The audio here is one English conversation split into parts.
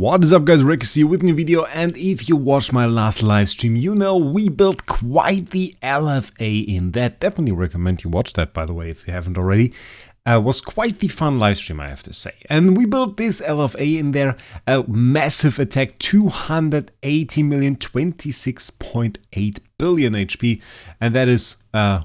What is up guys, Wraec here with a new video, and if you watched my last live stream, you know we built quite the LFA in that. Definitely recommend you watch that, by the way, if you haven't already. Was quite the fun live stream, I have to say. And we built this LFA in there, a massive attack, 280 million, 26.8 billion HP. And that is,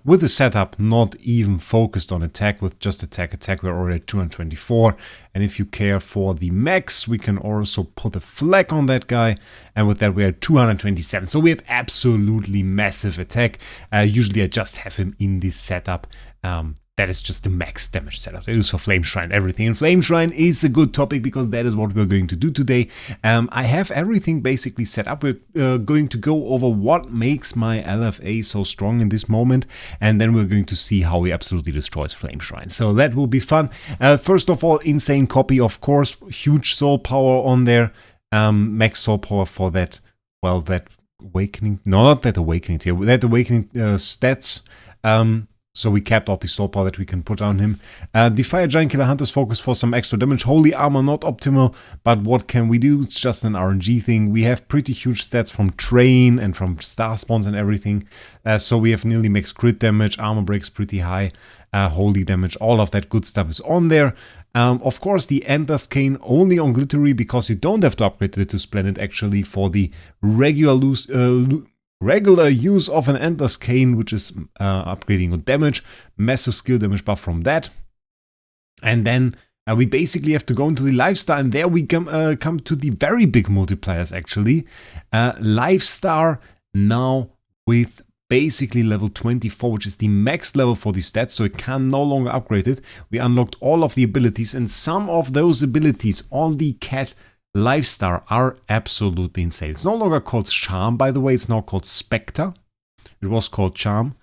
with the setup, not even focused on attack, with just attack, we're already at 224. And if you care for the max, we can also put a flag on that guy. And with that, we're at 227. So we have absolutely massive attack. Usually I just have him in this setup. That is just the max damage setup. It is for Flame Shrine, everything. And Flame Shrine is a good topic because that is what we're going to do today. I have everything basically set up. We're going to go over what makes my LFA so strong in this moment. And then we're going to see how he absolutely destroys Flame Shrine. So that will be fun. First of all, insane copy, of course. Huge soul power on there. Max soul power for that, well, that awakening. No, not that awakening tier. That awakening stats. So we capped off the soul power that we can put on him. The Fire Giant Killer Hunter's focus for some extra damage. Holy Armor, not optimal, but what can we do? It's just an RNG thing. We have pretty huge stats from Train and from Star Spawns and everything. So we have nearly max crit damage, armor breaks pretty high, holy damage, all of that good stuff is on there. Of course, the Endless Cane only on Glittery because you don't have to upgrade it to Splendid actually for the regular use of an Endless Cane, which is upgrading on damage, massive skill damage buff from that. And then we basically have to go into the Lifestar, and there we come to the very big multipliers actually. Lifestar now with basically level 24, which is the max level for the stats, so it can no longer upgrade it. We unlocked all of the abilities, and some of those abilities on the cat Lifestar are absolutely insane. It's no longer called Charm, by the way. It's now called Spectre. It was called Charm.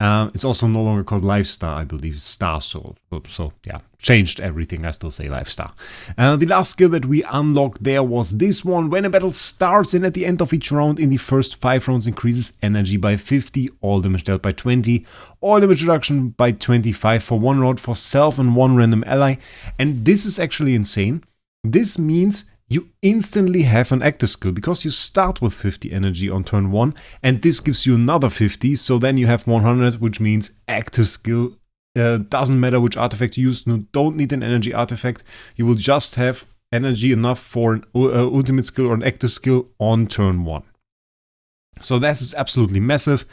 It's also no longer called Lifestar, I believe. It's Star Soul. So, yeah, changed everything. I still say Lifestar. The last skill that we unlocked there was this one. When a battle starts and at the end of each round in the first 5 rounds increases energy by 50, all damage dealt by 20, all damage reduction by 25 for 1 round for self and 1 random ally. And this is actually insane. This means you instantly have an active skill because you start with 50 energy on turn 1 and this gives you another 50, so then you have 100, which means active skill. Doesn't matter which artifact you use, you don't need an energy artifact, you will just have energy enough for an ultimate skill or an active skill on turn 1. So that is absolutely massive.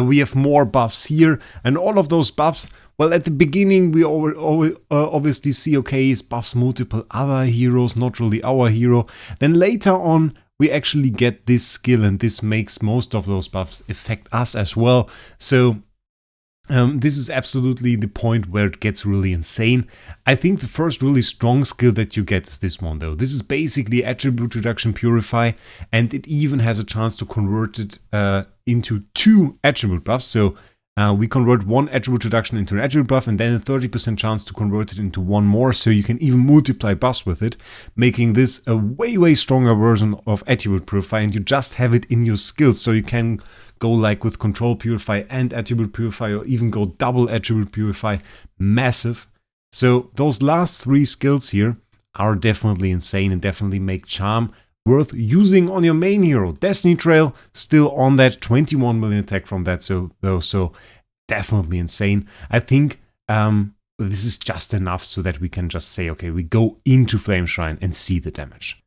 We have more buffs here, and all of those buffs, well, at the beginning we obviously see, okay, it buffs multiple other heroes, not really our hero. Then later on we actually get this skill, and this makes most of those buffs affect us as well. So this is absolutely the point where it gets really insane. I think the first really strong skill that you get is this one though. This is basically Attribute Reduction Purify, and it even has a chance to convert it into 2 attribute buffs. So we convert 1 attribute reduction into an attribute buff, and then a 30% chance to convert it into 1 more, so you can even multiply buffs with it, making this a way stronger version of Attribute Purify, and you just have it in your skills, so you can go like with Control Purify and Attribute Purify, or even go double Attribute Purify. Massive. So those last 3 skills here are definitely insane and definitely make Charm worth using on your main hero. Destiny Trail still on that, 21 million attack from that, so definitely insane. I think this is just enough so that we can just say, okay, we go into Flame Shrine and see the damage.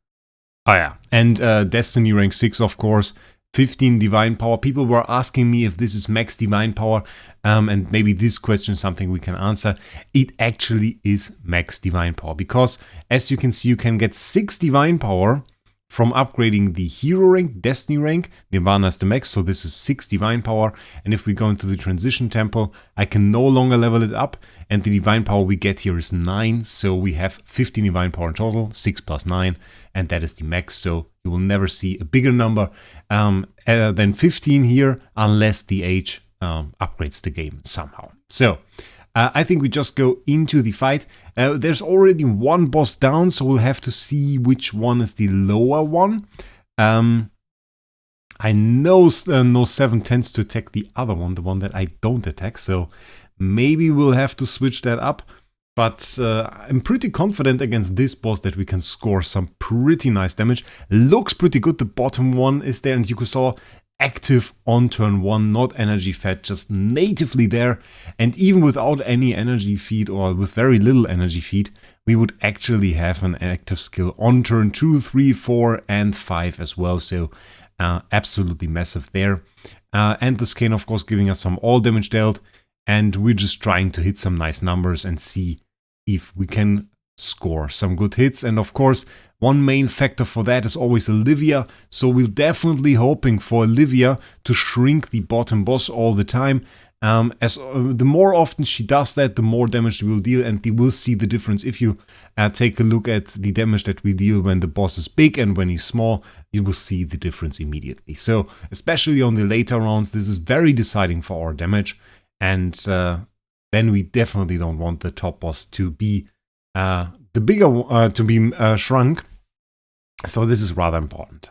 Oh yeah, and Destiny rank 6, of course, 15 divine power. People were asking me if this is max divine power, and maybe this question is something we can answer. It actually is max divine power, because as you can see, you can get 6 divine power from upgrading the hero rank, Destiny rank. Nirvana is the max, so this is 6 divine power. And if we go into the transition temple, I can no longer level it up, and the divine power we get here is 9, so we have 15 divine power in total, 6 plus 9, and that is the max. So you will never see a bigger number than 15 here, unless the age upgrades the game somehow. So I think we just go into the fight. There's already 1 boss down, so we'll have to see which one is the lower one. I know no 7 tends to attack the other one, the one that I don't attack, so maybe we'll have to switch that up. But I'm pretty confident against this boss that we can score some pretty nice damage. Looks pretty good. The bottom one is there, and you saw active on turn 1, not energy fed, just natively there. And even without any energy feed or with very little energy feed, we would actually have an active skill on turn 2, 3, 4, and 5 as well. So absolutely massive there. And the skin, of course, giving us some all damage dealt. And we're just trying to hit some nice numbers and see if we can score some good hits. And of course, one main factor for that is always Olivia. So we're definitely hoping for Olivia to shrink the bottom boss all the time. The more often she does that, the more damage we will deal, and you will see the difference. If you take a look at the damage that we deal when the boss is big and when he's small, you will see the difference immediately. So especially on the later rounds, this is very deciding for our damage. And then we definitely don't want the top boss to be shrunk. So this is rather important.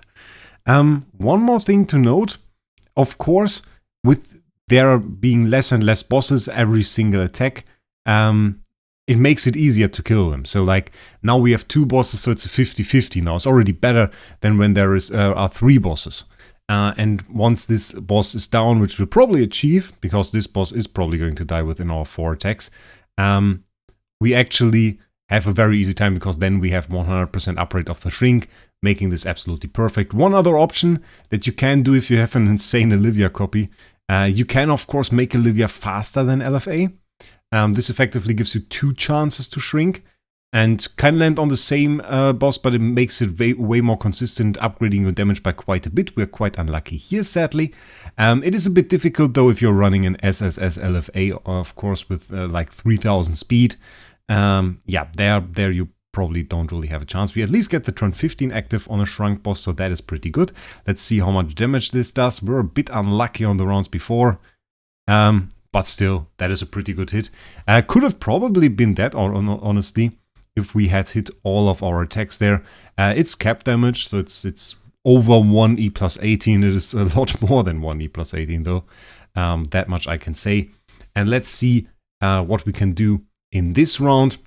One more thing to note, of course, with there being less and less bosses every single attack, it makes it easier to kill them. So like now we have 2 bosses, so it's a 50-50 now. It's already better than when there are 3 bosses. And once this boss is down, which we'll probably achieve, because this boss is probably going to die within our 4 attacks, we actually have a very easy time, because then we have 100% upgrade of the shrink, making this absolutely perfect. One other option that you can do if you have an insane Olivia copy, you can of course make Olivia faster than LFA. This effectively gives you 2 chances to shrink, and can land on the same boss, but it makes it way more consistent, upgrading your damage by quite a bit. We're quite unlucky here, sadly. It is a bit difficult though if you're running an SSS LFA, of course, with like 3000 speed. Yeah, there you probably don't really have a chance. We at least get the turn 15 active on a shrunk boss, so that is pretty good. Let's see how much damage this does. We're a bit unlucky on the rounds before. But still, that is a pretty good hit. Could have probably been that, honestly, if we had hit all of our attacks there. It's cap damage, so it's over 1E plus 18. It is a lot more than 1E plus 18 though. That much I can say. And let's see what we can do in this round.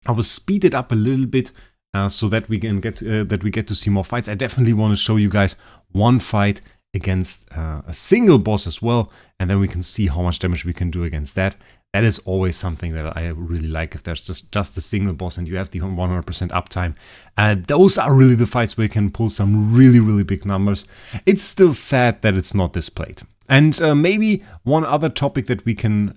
I will speed it up a little bit so that we can get to see more fights. I definitely want to show you guys one fight against a single boss as well, and then we can see how much damage we can do against that. That is always something that I really like, if there's just a single boss and you have the 100% uptime. Those are really the fights where you can pull some really big numbers. It's still sad that it's not displayed. And maybe one other topic that we can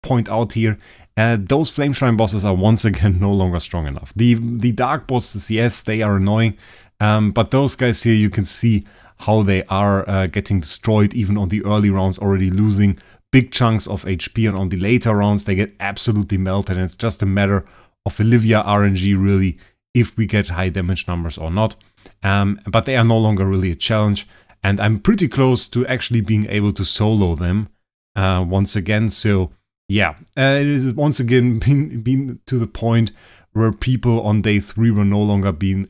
point out here, those Flame Shrine bosses are once again no longer strong enough. The dark bosses, yes, they are annoying, but those guys here, you can see how they are getting destroyed, even on the early rounds, already losing big chunks of HP, and on the later rounds they get absolutely melted, and it's just a matter of Olivia RNG really, if we get high damage numbers or not. But they are no longer really a challenge, and I'm pretty close to actually being able to solo them once again. So yeah, it is once again been to the point where people on day 3 were no longer being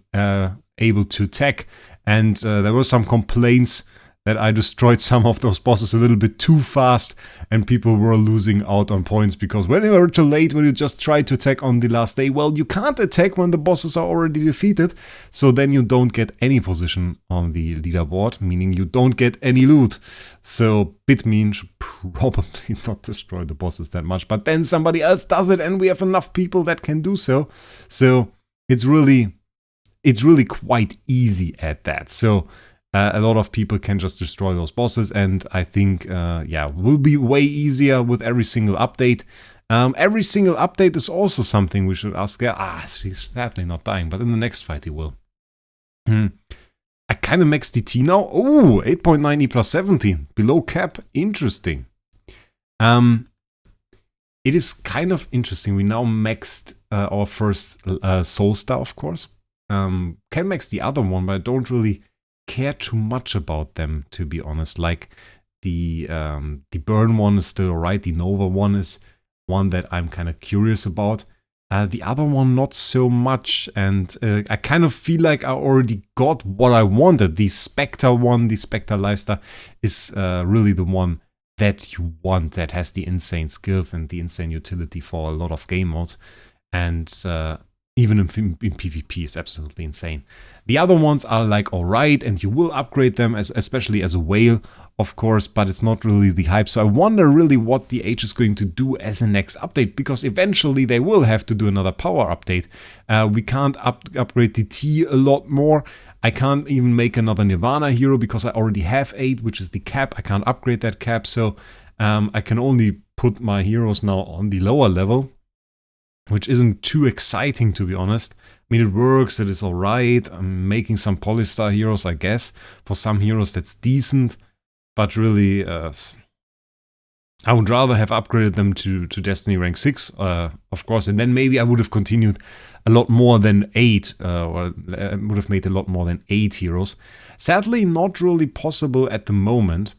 able to attack, and there were some complaints that I destroyed some of those bosses a little bit too fast, and people were losing out on points because when you were too late, when you just tried to attack on the last day, well, you can't attack when the bosses are already defeated, so then you don't get any position on the leaderboard, meaning you don't get any loot. So Bitmean should probably not destroy the bosses that much, but then somebody else does it, and we have enough people that can do so. So it's really quite easy at that. So a lot of people can just destroy those bosses, and I think, yeah, will be way easier with every single update. Every single update is also something we should ask. He's sadly not dying, but in the next fight he will. I kind of maxed DT now. Oh, 8.9 E plus 17. Below cap. Interesting. It is kind of interesting. We now maxed our first Soul Star, of course. Can max the other one, but I don't really care too much about them, to be honest. Like the burn one is still alright. The Nova one is one that I'm kind of curious about. The other one not so much, and I kind of feel like I already got what I wanted. The Spectre one, the Spectre Lifestyle, is really the one that you want, that has the insane skills and the insane utility for a lot of game modes. And even in PvP is absolutely insane. The other ones are like alright, and you will upgrade them, especially as a whale, of course, but it's not really the hype. So I wonder really what the H is going to do as a next update, because eventually they will have to do another power update. We can't upgrade the T a lot more. I can't even make another Nirvana hero because I already have 8, which is the cap. I can't upgrade that cap, so I can only put my heroes now on the lower level, which isn't too exciting, to be honest. I mean, it works, it is alright. I'm making some Polystar heroes, I guess. For some heroes that's decent, but really, I would rather have upgraded them to Destiny rank 6, of course, and then maybe I would have continued a lot more than 8, or would have made a lot more than 8 heroes. Sadly, not really possible at the moment.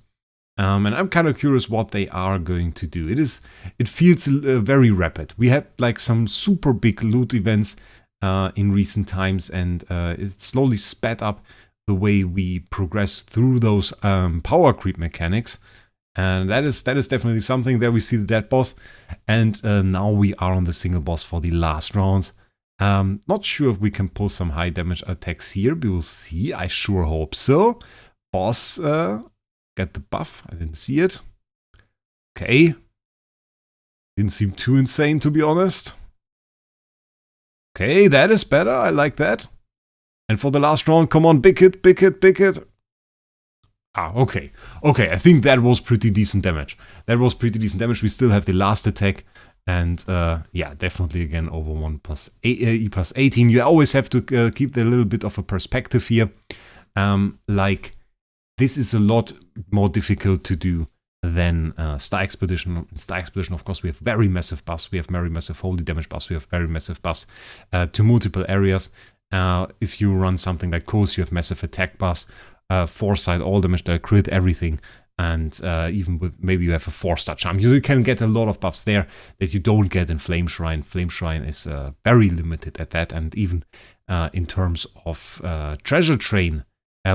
And I'm kind of curious what they are going to do. It feels very rapid. We had like some super big loot events in recent times, and it slowly sped up the way we progress through those power creep mechanics. And that is definitely something. There we see the dead boss, and now we are on the single boss for the last rounds. Not sure if we can pull some high damage attacks here. We will see. I sure hope so. Boss, get the buff. I didn't see it. Okay. Didn't seem too insane, to be honest. Okay, that is better. I like that. And for the last round, come on, big hit, big hit, big hit. Ah, okay. Okay, I think that was pretty decent damage. That was pretty decent damage. We still have the last attack. And yeah, definitely again over 1 plus E plus 18. You always have to keep a little bit of a perspective here. Like, this is a lot more difficult to do than Star Expedition. In Star Expedition, of course, we have very massive buffs. We have very massive holy damage buffs. We have very massive buffs to multiple areas. If you run something like Coast, you have massive attack buffs, foresight, all damage, crit, everything. And even with maybe you have a 4-star charm, you can get a lot of buffs there that you don't get in Flame Shrine. Flame Shrine is very limited at that, and even in terms of Treasure Train,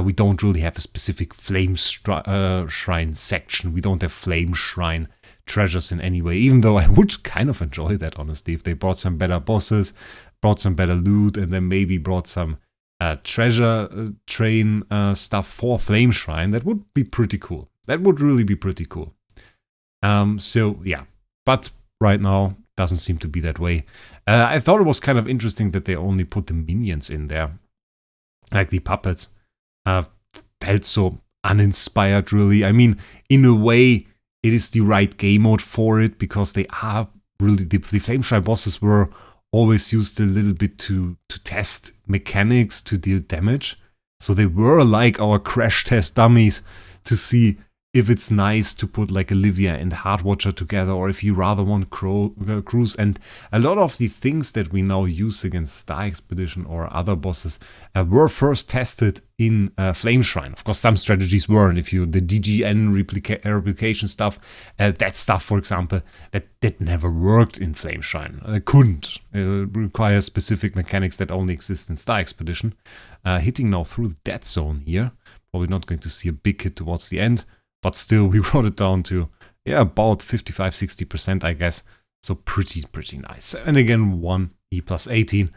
we don't really have a specific Flame Shrine section. We don't have Flame Shrine treasures in any way, even though I would kind of enjoy that, honestly, if they brought some better bosses, brought some better loot, and then maybe brought some treasure train stuff for Flame Shrine. That would be pretty cool. That would really be pretty cool. So yeah, but right now doesn't seem to be that way. I thought it was kind of interesting that they only put the minions in there, like the puppets. Felt so uninspired, really. I mean, in a way, it is the right game mode for it, because they are really, the Flame Shrine bosses were always used a little bit to test mechanics, to deal damage. So they were like our crash test dummies to see if it's nice to put like Olivia and Heartwatcher together, or if you rather want Cruise. And a lot of the things that we now use against Star Expedition or other bosses were first tested in Flame Shrine. Of course, some strategies weren't. If you, the DGN replication stuff, that stuff, for example, that never worked in Flame Shrine. It couldn't. It requires specific mechanics that only exist in Star Expedition. Hitting now through the dead zone here. Probably not going to see a big hit towards the end. But still, we brought it down to, yeah, about 55-60%, I guess. So pretty nice. And again, 1 E plus 18.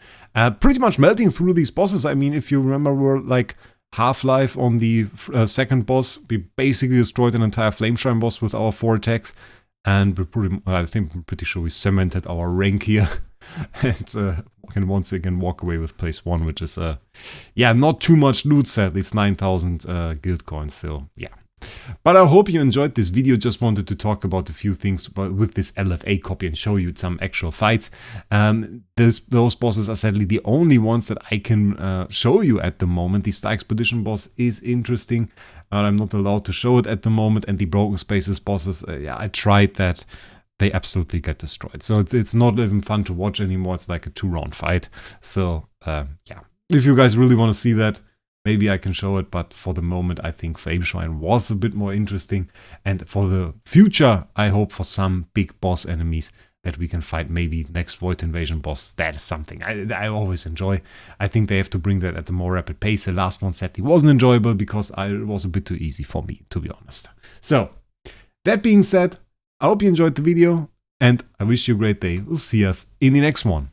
Pretty much melting through these bosses. I mean, if you remember, we're like Half-Life on the second boss. We basically destroyed an entire Flame Shrine boss with our 4 attacks. And I'm pretty sure we cemented our rank here. And can once again walk away with place 1, which is, yeah, not too much loot, sadly. It's 9,000 guild coins, so yeah. But I hope you enjoyed this video. Just wanted to talk about a few things with this LFA copy and show you some actual fights. Those bosses are sadly the only ones that I can show you at the moment. The Star Expedition boss is interesting, but I'm not allowed to show it at the moment. And the Broken Spaces bosses, yeah, I tried that. They absolutely get destroyed. So it's not even fun to watch anymore. It's like a 2-round fight. So yeah, if you guys really want to see that, maybe I can show it, but for the moment, I think Flame Shrine was a bit more interesting. And for the future, I hope for some big boss enemies that we can fight. Maybe next Void Invasion boss. That is something I always enjoy. I think they have to bring that at a more rapid pace. The last one sadly wasn't enjoyable because it was a bit too easy for me, to be honest. So, That being said, I hope you enjoyed the video and I wish you a great day. We'll see us in the next one.